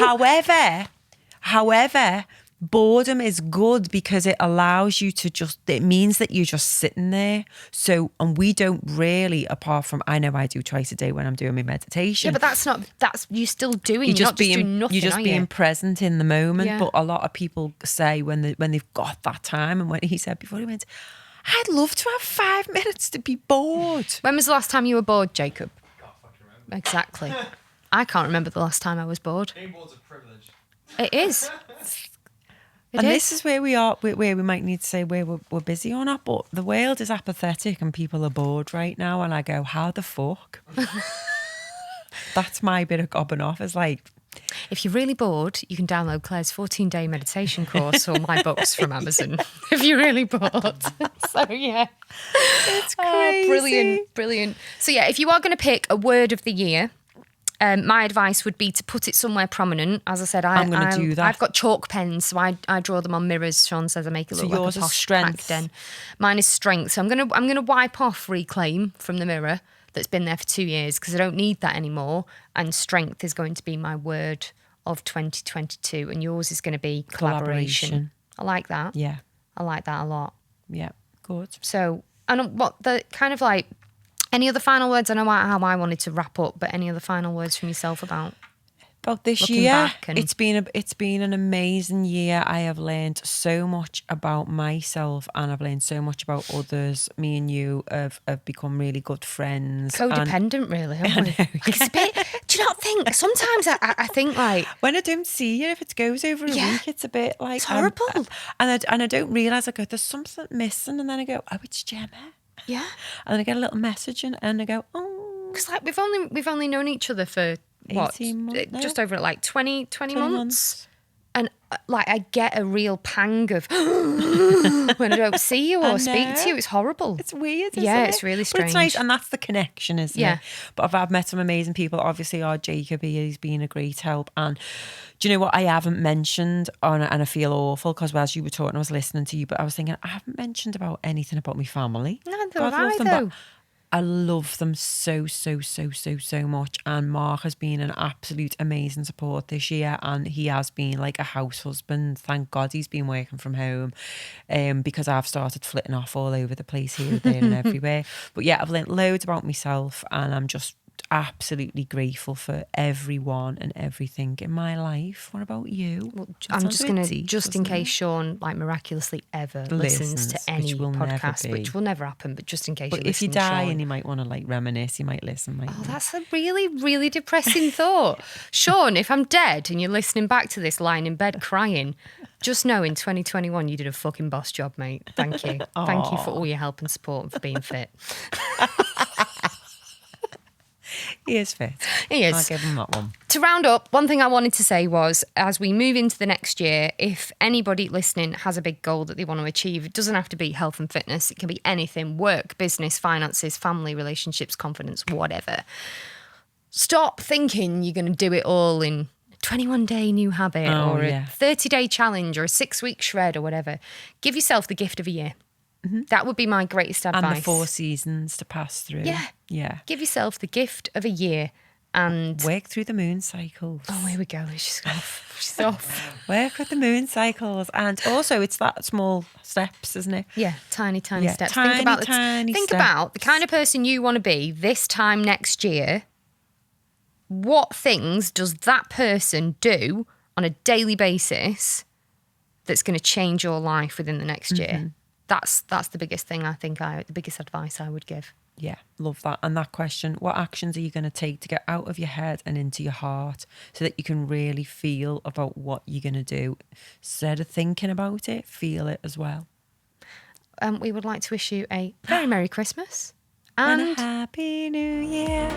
However, boredom is good because it allows you to it means that you're just sitting there. So, and we don't really, apart from, I know I do twice a day when I'm doing my meditation. Yeah, but that's you still doing. You're You're not just doing nothing, you're just are being you? present in the moment. Yeah. But a lot of people say when they've got that time, and when he said before he went, I'd love to have 5 minutes to be bored. When was the last time you were bored, Jacob? Can't fucking remember. Exactly. I can't remember the last time I was bored. Being bored's a privilege. It is. This is where we are, where we might need to say where we're busy or not, but the world is apathetic and people are bored right now, and I go, how the fuck? That's my bit of gobbing off. It's like, If you're really bored, you can download Claire's 14-day meditation course or my books from Amazon. If you're really bored. So, yeah. it's crazy. Brilliant. So, yeah, if you are going to pick a word of the year, my advice would be to put it somewhere prominent. As I said, I'm gonna do that. I've got chalk pens, so I draw them on mirrors. Sean says I make it look like yours a is posh strength. den. Mine is strength. So I'm gonna wipe off reclaim from the mirror that's been there for 2 years because I don't need that anymore. And strength is going to be my word of 2022, and yours is going to be collaboration. I like that. Yeah. I like that a lot. Yeah. Good. So, and what the kind of like. Any other final words? I know how I wanted to wrap up, but any other final words from yourself about this looking year? back and- It's been an amazing year. I have learned so much about myself, and I've learned so much about others. Me and you have become really good friends. codependent, really? Haven't we? know, It's a bit. Do you not think? Sometimes I think like When I don't see you, if it goes over a week, it's a bit like It's horrible. and I don't realise. I go, there's something missing, and then I go, oh, it's Gemma. yeah, And then I get a little message, and I go, oh, because like we've only known each other for what 18 months now? just over like 20 months. months. And like I get a real pang of when I don't see you or speak to you. It's horrible. It's weird, isn't Yeah, it? it's really But it's nice, strange. and that's the connection, isn't Yeah. it? But I've met some amazing people. Obviously, our Jacob, he's been a great help. And do you know what I haven't mentioned? And I feel awful because as you were talking, I was listening to you, but I was thinking, I haven't mentioned about anything about my family. Neither God have I, love them, though. but I love them so much. And Mark has been an absolute amazing support this year, and he has been like a house husband. Thank God he's been working from home, because I've started flitting off all over the place here, there and everywhere. But yeah, I've learnt loads about myself, and I'm just absolutely grateful for everyone and everything in my life. What about you? Well, That I'm sounds just a bit going to, deep, just in doesn't case it? Sean like miraculously ever listens to Listens, any which will never podcast, be. which will never happen, but just in case But you if you listen, die Sean. and you might want to like reminisce, you might listen, might Oh, you? that's a really, really depressing thought. Sean, if I'm dead and you're listening back to this lying in bed crying, just know in 2021 you did a fucking boss job, mate. Thank you. Thank you for all your help and support and for being fit. He is fit. He is. I'll give him that one. To round up, one thing I wanted to say was, as we move into the next year, if anybody listening has a big goal that they want to achieve, it doesn't have to be health and fitness. It can be anything: work, business, finances, family, relationships, confidence, whatever. Stop thinking you're going to do it all in a 21-day new habit or a 30-day challenge or a 6-week shred or whatever. Give yourself the gift of a year. That would be my greatest advice. And the 4 seasons to pass through. Yeah. Yeah. Give yourself the gift of a year and... Work through the moon cycles. Oh, here we go. She's off. She's off. Work with the moon cycles. And also it's that small steps, isn't it? Yeah, tiny Yeah, steps. tiny, think about tiny think steps. about the kind of person you want to be this time next year. What things does that person do on a daily basis that's going to change your life within the next year? That's the biggest thing the biggest advice I would give. Yeah, love that. And that question, what actions are you going to take to get out of your head and into your heart so that you can really feel about what you're going to do? Instead of thinking about it, feel it as well. We would like to wish you a very Merry Christmas And a Happy New Year.